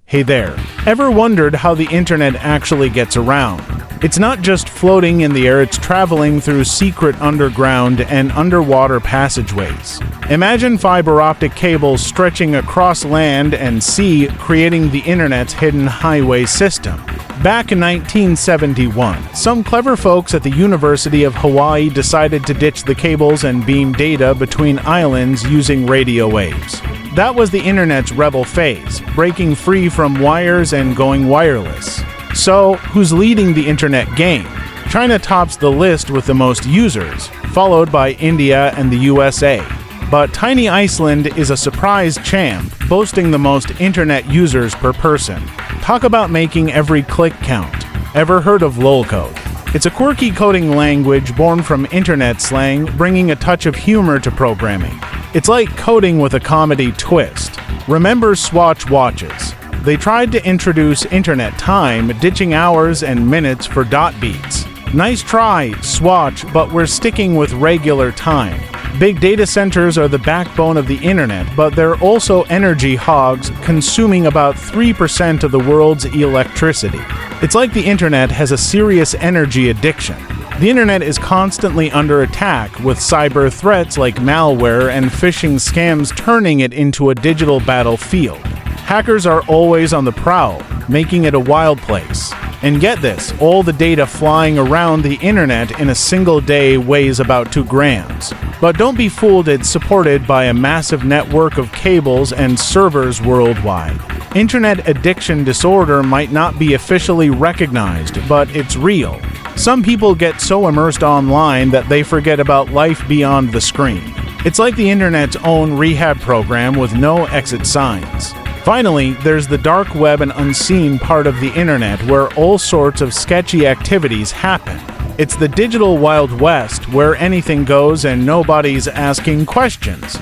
Hey there, ever wondered how the internet actually gets around? It's not just floating in the air, it's traveling through secret underground and underwater passageways. Imagine fiber optic cables stretching across land and sea, creating the internet's hidden highway system. Back in 1971, some clever folks at the University of Hawaii decided to ditch the cables and beam data between islands using radio waves. That was the internet's rebel phase, breaking free from wires and going wireless. So, who's leading the internet game? China tops the list with the most users, followed by India and the USA. But tiny Iceland is a surprise champ, boasting the most internet users per person. Talk about making every click count. Ever heard of lolcode? It's a quirky coding language born from internet slang, bringing a touch of humor to programming. It's like coding with a comedy twist. Remember Swatch watches? They tried to introduce internet time, ditching hours and minutes for dot beats. Nice try, Swatch, but we're sticking with regular time. Big data centers are the backbone of the internet, but they're also energy hogs, consuming about 3% of the world's electricity. It's like the internet has a serious energy addiction. The internet is constantly under attack, with cyber threats like malware and phishing scams turning it into a digital battlefield. Hackers are always on the prowl, making it a wild place. And get this, all the data flying around the internet in a single day weighs about 2 grams. But don't be fooled, it's supported by a massive network of cables and servers worldwide. Internet addiction disorder might not be officially recognized, but it's real. Some people get so immersed online that they forget about life beyond the screen. It's like the internet's own rehab program with no exit signs. Finally, there's the dark web and unseen part of the internet where all sorts of sketchy activities happen. It's the digital Wild West where anything goes and nobody's asking questions.